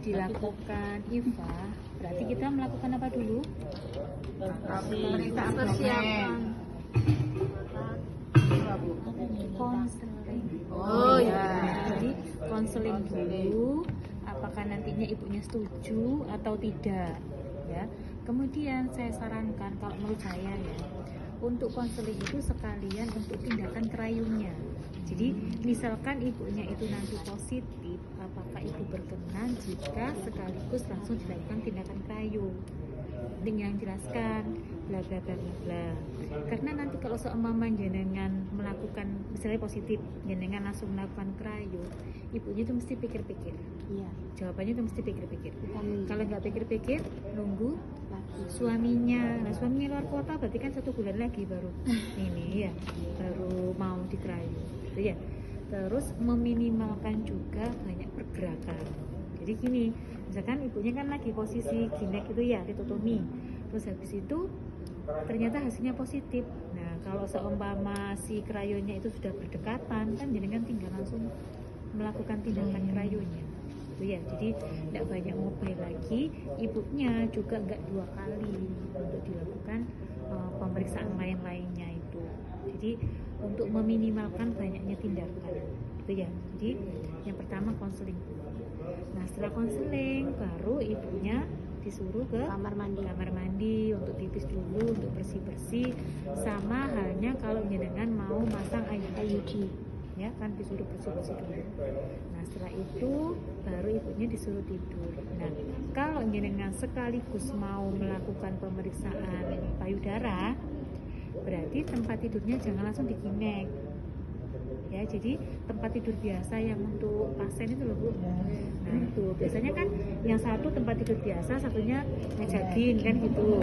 dilakukan IVA, berarti kita melakukan apa dulu? Persiapan. Konseling. Oh ya. Jadi konseling dulu, apakah nantinya ibunya setuju atau tidak, ya. Kemudian saya sarankan kalau menurut saya ya, untuk konseling itu sekalian untuk tindakan kerayunya. Jadi misalkan ibunya itu nanti positif, apakah ibu berkenan jika sekaligus langsung dilakukan tindakan kerayu dengan jelaskan bla bla bla bla bla. Karena nanti kalau seumpama jenengan melakukan misalnya positif, jenengan langsung melakukan kerayu, ibunya itu mesti pikir-pikir. Iya. Jawabannya itu mesti pikir-pikir. Amin. Kalau nggak pikir-pikir, nunggu suaminya. Nah, suaminya luar kota berarti kan 1 bulan lagi baru ini ya, baru mau dikerayu, gitu ya. Terus meminimalkan juga banyak pergerakan. Jadi gini, misalkan ibunya kan lagi posisi ginek itu ya, ditotomi. Terus habis itu ternyata hasilnya positif. Nah, kalau seumpama si kerayunya itu sudah berdekatan, kan jenengan tinggal langsung melakukan tindakan kerayunya. Itu ya, jadi tidak banyak mobile lagi, ibunya juga nggak 2 kali untuk dilakukan pemeriksaan lain-lainnya itu. Jadi untuk meminimalkan banyaknya tindakan, gitu ya. Jadi yang pertama konseling. Nah setelah konseling baru ibunya disuruh ke Kamar mandi untuk pipis dulu, untuk bersih-bersih. Sama halnya kalau jenengan mau masang IUD, ya kan disuruh bersih-bersih dulu. Nah setelah itu baru ibunya disuruh tidur. Nah kalau jenengan sekaligus mau melakukan pemeriksaan payudara, berarti tempat tidurnya jangan langsung diginek, ya. Jadi tempat tidur biasa yang untuk pasien itu loh Bu. Nah itu biasanya kan yang satu tempat tidur biasa, satunya ngejagin kan gitu.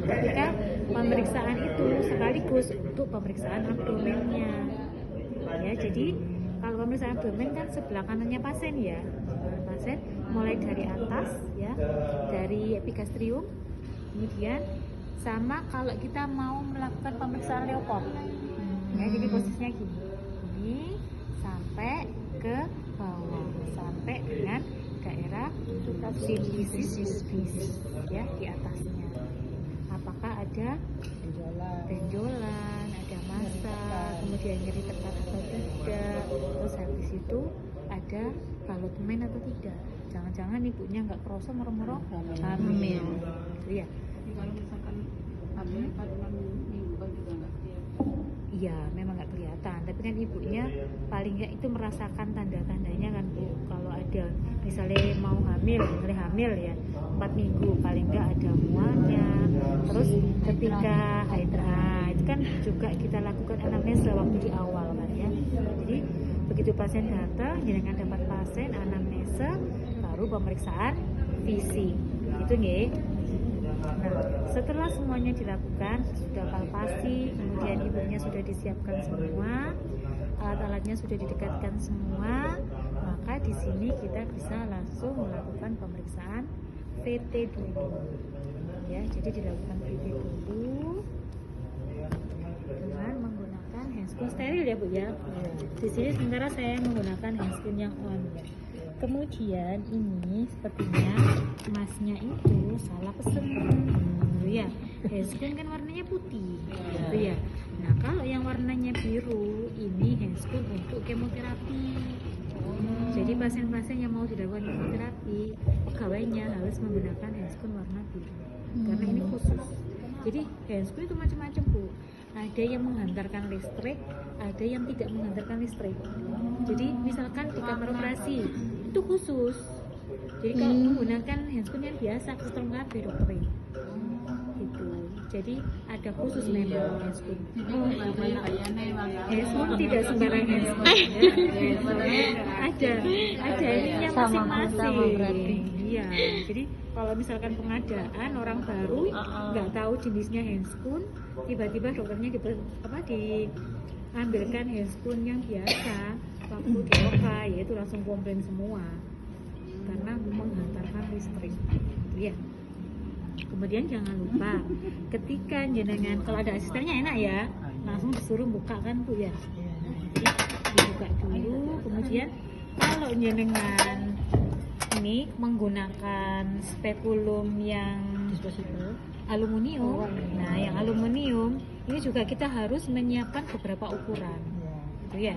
Ketika pemeriksaan itu sekaligus untuk pemeriksaan abdomennya, ya. Jadi kalau pemeriksaan abdomen kan sebelah kanannya pasien ya, pasien mulai dari atas ya, dari epigastrium, kemudian sama kalau kita mau melakukan pemeriksaan leopard, ya. Jadi posisinya gini sampai ke bawah, sampai dengan daerah sifisis ya, di atasnya. Apakah ada benjolan, ada massa, kemudian nyeri tekan atau tidak, terus habis itu ada balotmen atau tidak. Jangan-jangan ibunya nggak kerasa moro-moro hamil, gitu ya. Kalau misalkan hamil 4 minggu kan juga nggak kelihatan. Iya, memang nggak kelihatan, tapi kan ibunya paling nggak itu merasakan tanda-tandanya kan Bu. Kalau ada misalnya mau hamil, misalnya hamil ya 4 minggu, paling nggak ada mualnya. Terus ketika haid, itu kan juga kita lakukan anamnesa waktu di awal kan ya. Jadi begitu pasien datang, jenengan dapat pasien anamnesa, baru pemeriksaan fisik, itu nggih. Nah, setelah semuanya dilakukan, sudah palpasi, kemudian ibunya sudah disiapkan semua, alat-alatnya sudah didekatkan semua, maka di sini kita bisa langsung melakukan pemeriksaan VT dulu, ya. Jadi dilakukan VT dulu dengan menggunakan handscoon steril ya Bu ya. Di sini sementara saya menggunakan handscoon yang on. Kemudian ini sepertinya masnya itu salah pesen, gitu ya. Handscoon kan warnanya putih, gitu ya. Nah kalau yang warnanya biru ini handscoon untuk kemoterapi. Jadi pasien-pasien yang mau dilakukan kemoterapi, pegawainya harus menggunakan handscoon warna biru, karena ini khusus. Jadi handscoon itu macam-macam Bu. Ada yang menghantarkan listrik, ada yang tidak menghantarkan listrik. Jadi misalkan di kamar operasi itu khusus. Jadi kalau menggunakan handscoon yang biasa kesetrum kabeh dokter gitu. Jadi ada khusus memang handscoon. Handscoon tidak sembarang handscoon. Ada ininya masing-masing. Berarti. Iya. Jadi kalau misalkan pengadaan orang baru nggak tahu jenisnya handscoon, tiba-tiba dokternya diambilkan handscoon yang biasa, waktu di OKA ya itu langsung komplain semua karena menghantarkan listrik, ya. Kemudian jangan lupa ketika jenengan, kalau ada asistennya enak ya, langsung disuruh buka kan Bu ya. Jadi dibuka dulu, kemudian kalau jenengan ini ini menggunakan spekulum yang Disposable. aluminium. Nah, yang aluminium ini juga kita harus menyiapkan beberapa ukuran. Gitu ya.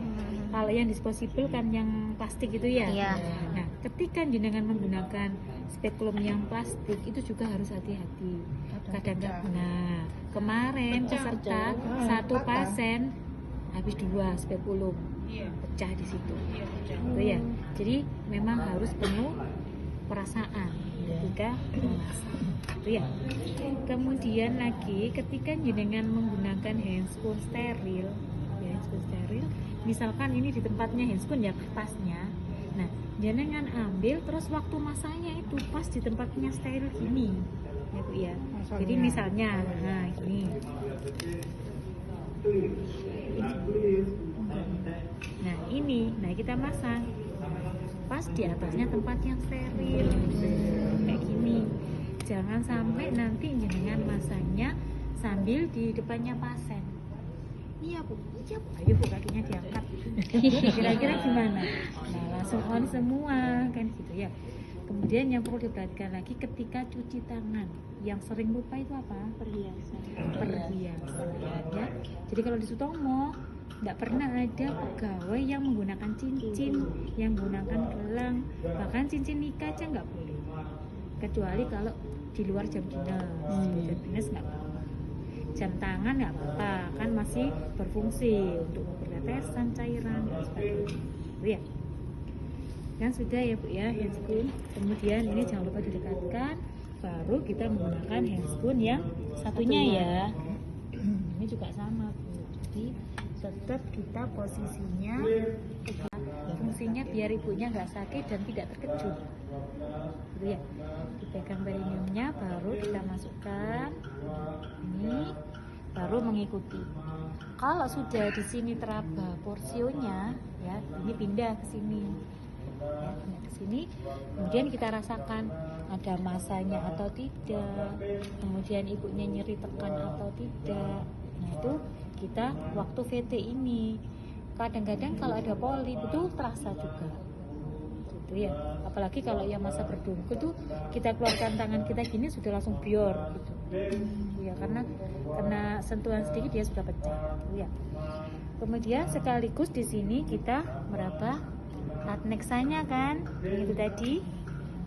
Kalau yang disposable kan yang plastik itu ya. Iya. Nah, ketika jenengan menggunakan spekulum yang plastik itu juga harus hati-hati. Kadang-kadang, nah kemarin peserta satu pasien habis 2 spekulum, pecah di situ. Gitu ya. Jadi memang harus penuh perasaan ketika memasak. Itu ya. Kemudian lagi ketika jenengan menggunakan handscoon steril, ya handscoon steril, misalkan ini di tempatnya handscoon ya kertasnya. Nah, jenengan ambil terus waktu masaknya itu pas di tempatnya steril gini. Ya Bu ya. Jadi misalnya, nah gini. Nah ini, nah kita masang pas di atasnya tempat yang steril kayak gini. Jangan sampai nanti jenengan masangnya sambil di depannya pasien. Iya Bu, iya Bu, ayo Bu kakinya diangkat. Kira-kira gimana? Nah langsung on semua kan gitu ya. Kemudian yang perlu diperhatikan lagi ketika cuci tangan, yang sering lupa itu apa? Perhiasan. Ya. Jadi kalau di Sutomo tidak pernah ada pegawai yang menggunakan cincin, yang menggunakan gelang, bahkan cincin nikah aja nggak boleh. Kecuali kalau di luar jam dinas, jam dinas nggak apa-apa. Jam tangan nggak apa-apa, kan masih berfungsi untuk pengetesan cairan dan sebagainya. Ya. Kan sudah ya Bu ya handscoon. Kemudian ini jangan lupa didekatkan, baru kita menggunakan handscoon yang satunya ya. Ini juga sama Bu. Jadi tetap kita posisinya, fungsinya biar ibunya nggak sakit dan tidak terkejut. Gitu ya. Dipegang perineumnya, baru kita masukkan. Ini baru mengikuti. Kalau sudah di sini teraba porsionya, ya ini pindah ke sini. Ya, ke sini, kemudian kita rasakan ada masanya atau tidak, kemudian ibunya nyeri tekan atau tidak. Nah itu kita waktu VT ini kadang-kadang kalau ada polip itu terasa juga, gitu ya. Apalagi kalau yang masa berdungku tuh kita keluarkan tangan kita gini sudah langsung bior gitu, ya karena kena sentuhan sedikit dia sudah pecah, gitu ya. Kemudian sekaligus di sini kita meraba adneksanya kan, itu tadi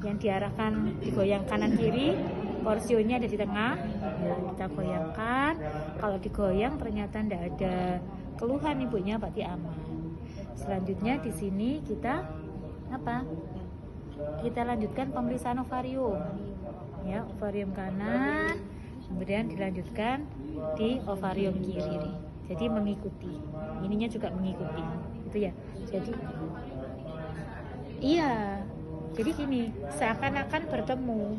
yang diarahkan digoyang kanan kiri, porsionya ada di tengah. Ya, kita goyangkan. Kalau digoyang ternyata tidak ada keluhan ibunya, berarti aman. Selanjutnya di sini kita apa? Kita lanjutkan pemeriksaan ovarium. Ya, ovarium kanan, kemudian dilanjutkan di ovarium kiri. Jadi mengikuti. Ininya juga mengikuti. Itu ya. Jadi iya, jadi gini, seakan-akan bertemu.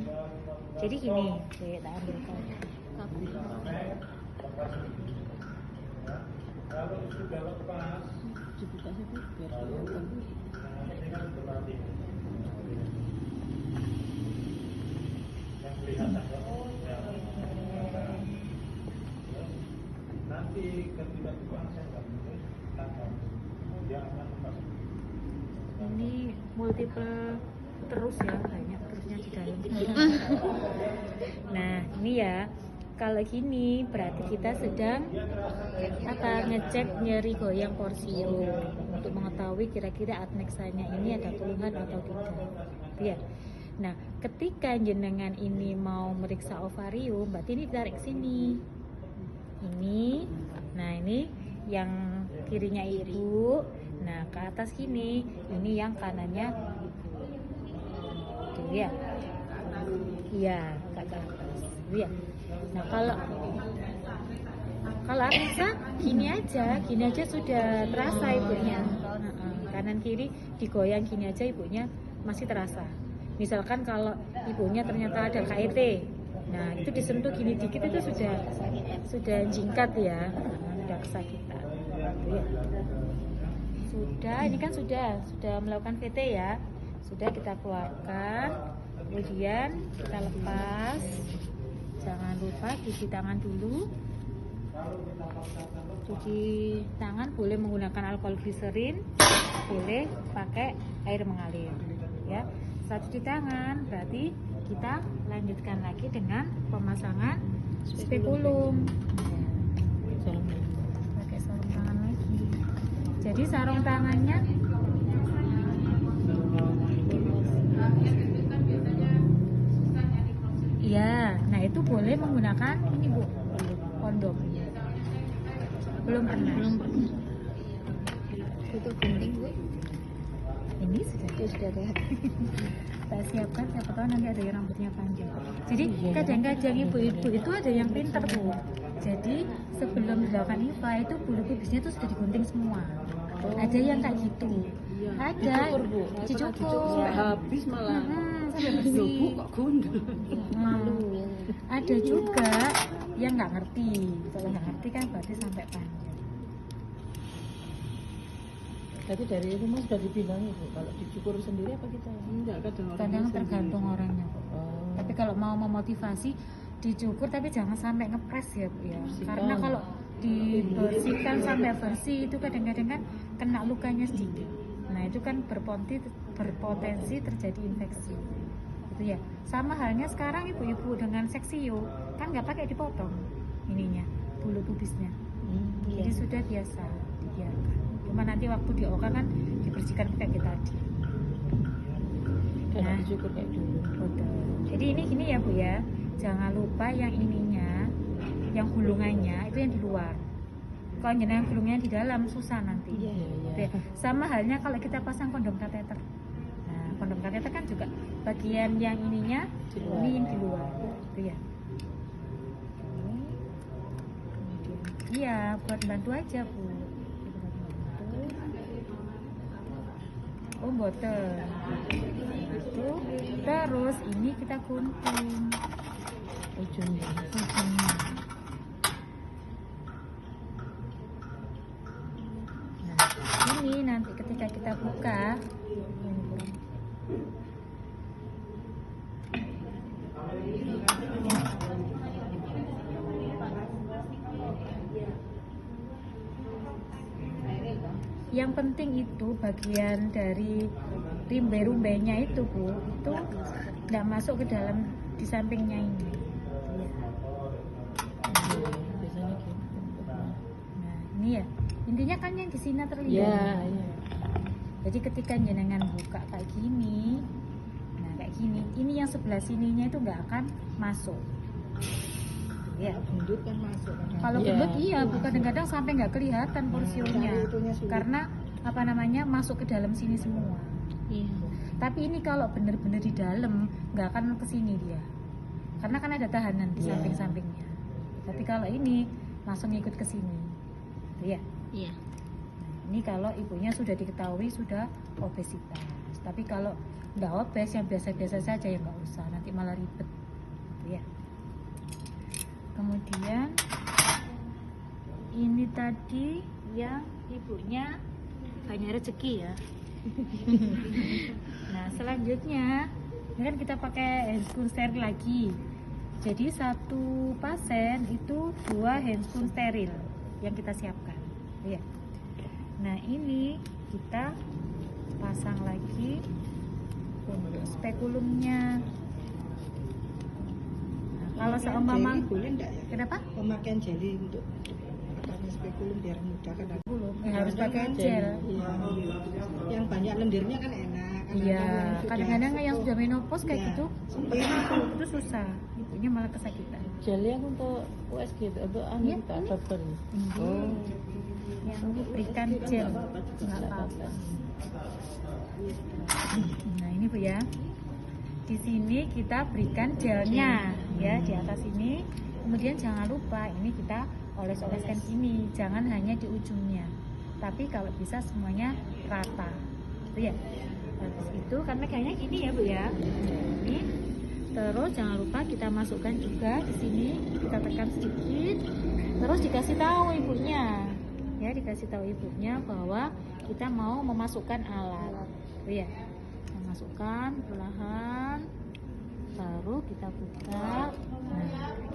Jadi gini, saya tak ambilkan. Kalau sudah lepas, Dibuka saja biar kelihatan. yang kelihatan nanti ketika dipasang saya nggak boleh tangan, dia akan lepas. Ini multiple terus ya, banyak terusnya di dalam. Nah ini ya, kalau gini berarti kita sedang apa, ngecek nyeri goyang porsium untuk mengetahui kira-kira adneksanya ini ada keluhan atau tidak. Ya. Nah ketika jenengan ini mau meriksa ovarium, berarti ini ditarik sini. Ini, nah ini yang kirinya ibu. Nah ke atas gini, ini yang kanannya ibu. Tuh ya. Iya, ke atas. Iya. Nah kalau Anissa gini aja sudah terasa ibunya. Kanan kiri digoyang gini aja ibunya masih terasa. Misalkan kalau ibunya ternyata ada KIT, nah itu disentuh gini dikit itu sudah jingkat ya, sudah kesakitan. Ya. Sudah, ini kan sudah melakukan VT ya, sudah kita keluarkan, kemudian kita lepas. Jangan lupa cuci tangan dulu. Cuci tangan boleh menggunakan alkohol gliserin, boleh pakai air mengalir ya. Setelah cuci tangan, berarti kita lanjutkan lagi dengan pemasangan spekulum. Pakai sarung tangan lagi. Jadi sarung tangannya iya, nah itu boleh menggunakan ini Bu, kondom. Belum pernah. Itu gunting Bu. Ini sudah Itu sudah ada. kita siapkan, siapa tahu nanti ada yang rambutnya panjang. Jadi kadang-kadang ibu-ibu itu ada yang pinter Bu. Jadi sebelum dilakukan IVA itu bulu pubisnya itu sudah digunting semua. Ada yang kayak gitu. Ada dicukur. Habis malah. Sampai bersih. Bu kok gundul. Malu. Ada juga yang nggak ngerti. Kalau nggak ngerti kan berarti sampai panjang. Tapi dari rumah sudah dibilangin Bu, kalau dicukur sendiri apa kita? Enggak, kadang orang Kadang sendiri. tergantung orangnya. Oh. Tapi kalau mau memotivasi dicukur tapi jangan sampai ngepres ya Bu ya. Bersihkan. Karena kalau dibersihkan sampai bersih itu kadang-kadang kan kena lukanya sedikit. Nah itu kan berpotensi terjadi infeksi. Gitu ya. Sama halnya sekarang ibu-ibu dengan seksio kan nggak pakai dipotong ininya bulu pubisnya. Jadi sudah biasa dibiarkan. Cuma nanti waktu di OK kan dibersihkan kayak kita tadi. Karena Nah. dicukur kayak dulu. Betul. Jadi ini gini ya Bu ya, jangan lupa yang ininya, yang gulungannya itu yang di luar. Kalau jenengan gulungnya di dalam susah nanti. Iya, iya. Gitu ya. Sama halnya kalau kita pasang kondom kateter. Nah, kondom kateter kan juga bagian yang ininya Di luar. ini yang di luar, gitu ya. Iya, buat bantu aja Bu. Oh, boten. Itu terus ini kita gunting Ujungnya. ujungnya. Nah, ini nanti ketika kita buka yang penting itu bagian dari rumbe-rumbenya itu Bu, itu nggak masuk ke dalam di sampingnya ini. Biasanya gitu. Nah ini ya, intinya kan yang di sini terlihat. Iya, iya. Jadi ketika jenengan buka kayak gini, nah kayak gini, ini yang sebelah sininya itu nggak akan masuk. Ya. Gendut kan masuk. Kalau Iya. gendut iya, Bu, kadang-kadang sampai nggak kelihatan porsinya, Cari itunya sulit. karena apa namanya masuk ke dalam sini semua. Iya. Tapi ini kalau bener-bener di dalam nggak akan ke sini dia, karena kan ada tahanan di Iya. samping-sampingnya. Tapi kalau ini langsung ikut ke sini, gitu ya. Iya. Ini kalau ibunya sudah diketahui sudah obesitas. Tapi kalau nggak obes yang biasa-biasa saja ya nggak usah, nanti malah ribet, gitu ya. Kemudian ini tadi yang ibunya banyak rezeki ya. Nah selanjutnya ini kan kita pakai handscoon steril lagi. Jadi satu pasien itu 2 handscoon steril yang kita siapkan, ya. Nah ini kita pasang lagi untuk spekulumnya. Nah, kalau seumpama Jeli boleh enggak ya? kenapa? Pemakaian jeli untuk pakai spekulum biar mudah kan. Belum, harus pakai Kadang-kadang gel. Iya. Yang banyak lendirnya kan enak. Iya, kadang-kadang yang sudah menopause kayak Iya. gitu Sempit. itu susah, ibunya malah kesakitan. Gel yang untuk USG itu untuk anu Iya. kita dokter. Oh. Yang diberikan gel nggak apa-apa. Nah ini Bu ya, di sini kita berikan gelnya ya di atas ini. Kemudian jangan lupa ini kita oles-oleskan gini, jangan hanya di ujungnya, tapi kalau bisa semuanya rata, gitu ya. Habis itu kan megangnya gini ya Bu ya. Ini terus jangan lupa kita masukkan juga di sini, kita tekan sedikit, terus dikasih tahu ibunya, ya dikasih tahu ibunya bahwa kita mau memasukkan alat, gitu ya. Masukkan perlahan, baru kita buka. Nah,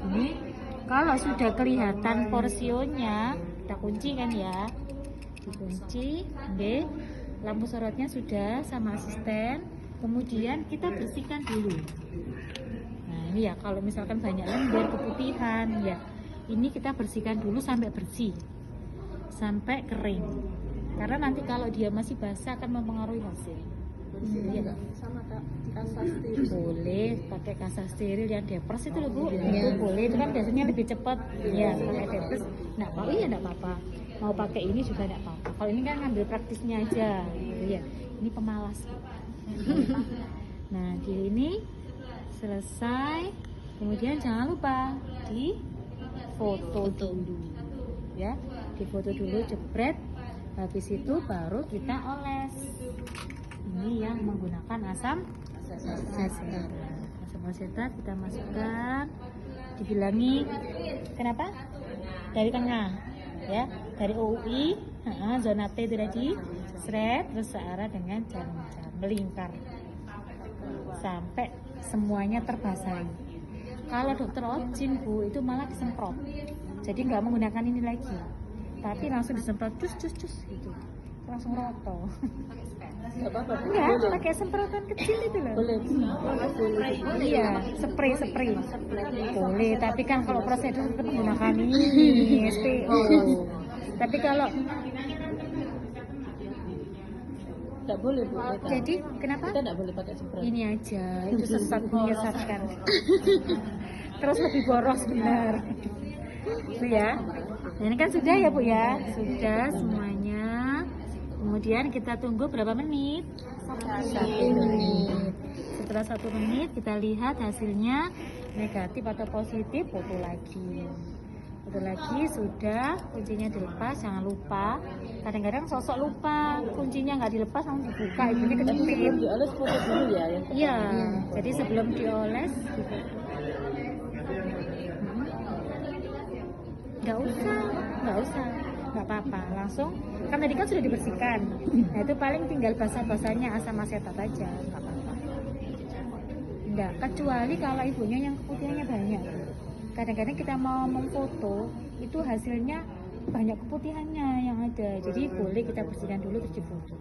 ini kalau sudah kelihatan porsionya, kita kunci kan ya, dikunci, lampu sorotnya sudah sama asisten. Kemudian kita bersihkan dulu. Nah ini ya, kalau misalkan banyak lendir, keputihan, ya ini kita bersihkan dulu sampai bersih, sampai kering. Karena nanti kalau dia masih basah akan mempengaruhi hasil. Iya. Sama Kak, kasa steril. Boleh pakai kasa steril yang depres itu loh Bu. Itu boleh, itu kan biasanya lebih cepat ya pakai depres. Nah kalau iya enggak apa-apa, mau pakai ini juga enggak apa-apa. Kalau ini kan ngambil praktisnya aja gitu ya. Ini pemalas. Nah di ini selesai, kemudian jangan lupa di foto dulu ya, di foto dulu, jepret. Habis itu baru kita oles. Ini yang menggunakan asam asetat. Asam asetat kita masukkan, dibilangi kenapa? Dari tengah ya, dari OUI, zona T itu tadi, seret terus searah dengan jarum-jarum melingkar sampai semuanya terbasahi. Kalau dokter Ojin Bu itu malah disemprot, jadi nggak menggunakan ini lagi, tapi langsung disemprot cus gitu, langsung roto. Nggak apa-apa. Enggak, pakai semprotan kecil itu loh. Boleh. Iya, spray. Boleh, tapi kan kalau prosedur kita menggunakan ini SPO. Tapi kalau Nggak boleh Bu. jadi kenapa? Kita nggak boleh pakai semprot. Ini aja, itu sesat menyesatkan. Terus lebih boros benar. Itu ya. Nah, ini kan sudah ya Bu ya, sudah semuanya. Kemudian kita tunggu berapa menit? 1 menit. Setelah 1 menit kita lihat hasilnya negatif atau positif, foto lagi. Foto lagi, sudah, kuncinya dilepas, jangan lupa. Kadang-kadang sosok lupa, kuncinya nggak dilepas langsung dibuka, ibunya kejepit. Dioles foto dulu ya. Iya, jadi sebelum dioles nggak usah, nggak apa-apa, langsung kan tadi kan sudah dibersihkan. Nah itu paling tinggal basah-basahnya asam asetat aja, nggak apa-apa. Enggak, kecuali kalau ibunya yang keputihannya banyak. Kadang-kadang kita mau memfoto itu hasilnya banyak keputihannya yang ada, jadi boleh kita bersihkan dulu terus difoto.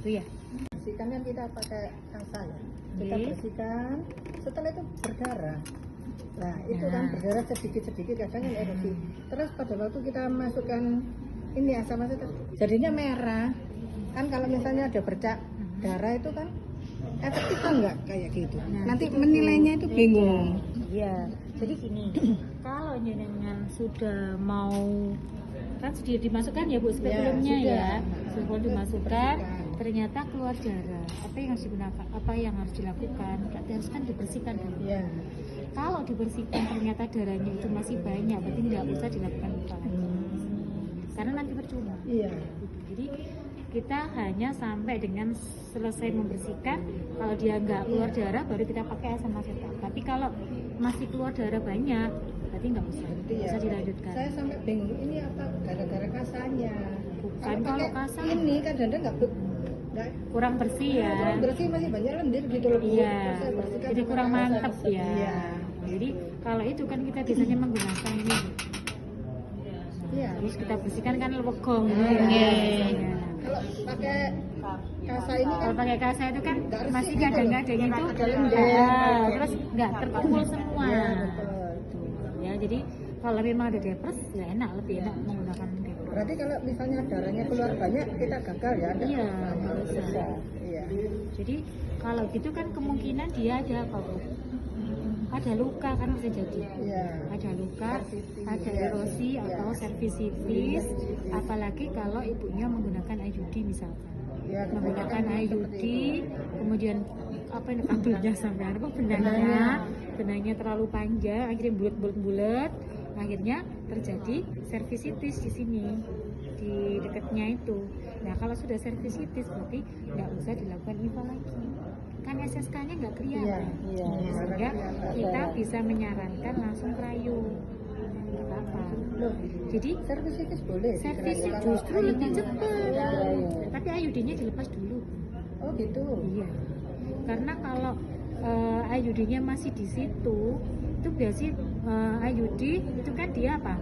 Itu ya. Bersihkan kan kita pakai kasa ya. Kita Oke. bersihkan, setelah itu berdarah. Nah itu kan Nah. berdarah sedikit-sedikit kadang kan erupsi. Terus pada waktu kita masukkan ini asam asetat, jadinya merah. Kan kalau misalnya ada bercak darah itu kan efektif kan nggak kayak gitu. Nah, Nanti itu menilainya itu bingung. Iya, jadi gini, kalau jenengan sudah mau, kan sudah dimasukkan ya Bu sebelumnya sudah. ya, sebelum dimasukkan, ternyata keluar darah. Apa yang harus digunakan? Apa yang harus dilakukan? Berarti harus kan dibersihkan dulu. Iya. Kalau dibersihkan ternyata darahnya itu masih banyak, berarti nggak usah dilakukan lupa lagi. Karena nanti percuma. Iya. Jadi kita hanya sampai dengan selesai membersihkan. Kalau dia nggak keluar darah, baru kita pakai asam asetat. Tapi kalau masih keluar darah banyak, berarti nggak usah dilanjutkan. Saya sampai bingung ini apa gara-gara kasanya. Bukan kalau pakai kasa ini kadang-kadang nggak kurang bersih ya. bersih, masih banyak lendir gitu loh. Bu. Iya, Saya bersihkan jadi pakai kurang kasa. mantep ya. Iya. Jadi kalau itu kan kita biasanya menggunakan ini. Iya. Terus kita bersihkan kan legong. Iya. Biasanya. Kalau pakai kasa ini kan Kalau pakai kasa itu kan nggak resik masih gitu loh. kadang-kadang itu Ada lendir. terus nggak terkumpul semua. Iya, betul. Ya jadi kalau memang ada depres ya enak, lebih enak menggunakan depres. Berarti kalau misalnya darahnya keluar banyak kita gagal ya? Nggak? Iya, nggak usah. Iya. Jadi kalau gitu kan kemungkinan dia ada apa Bu? Ada luka kan bisa jadi. Iya. Ada luka, ada Iya. erosi Iya. atau cervicitis, apalagi kalau ibunya menggunakan IUD misalkan. Iya, Menggunakan kebanyakan IUD, seperti itu. kemudian apa ini kabelnya sampai apa benangnya terlalu panjang, akhirnya bulat, akhirnya terjadi cervicitis di sini di dekatnya itu. Nah kalau sudah cervicitis berarti nggak usah dilakukan IVA lagi, kan SSK-nya nggak kelihatan. Iya. Sehingga kita bisa menyarankan langsung krayo, nggak apa-apa. Loh, Jadi servisitis boleh? servisi Kalau justru lebih cepat, Iya. tapi IUD-nya dilepas dulu. Oh gitu. Iya, karena kalau IUD-nya masih di situ, itu biasanya IUD itu kan dia apa?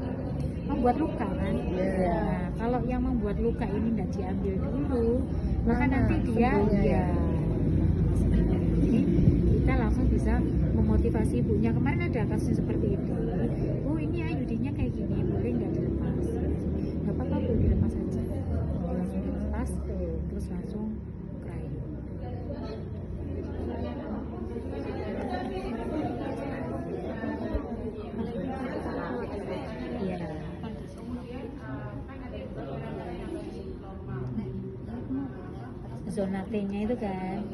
Membuat luka kan? Iya. Nah, kalau yang membuat luka ini nggak diambil dulu, maka Lama nanti dia sembuhnya ya konsultasi ibunya, kemarin ada kasus seperti itu. Oh ini IUD-nya kayak gini, boleh nggak dilepas? Nggak apa-apa Bu, dilepas aja. Langsung dilepas, terus langsung cry. Iya. Zona T-nya itu kan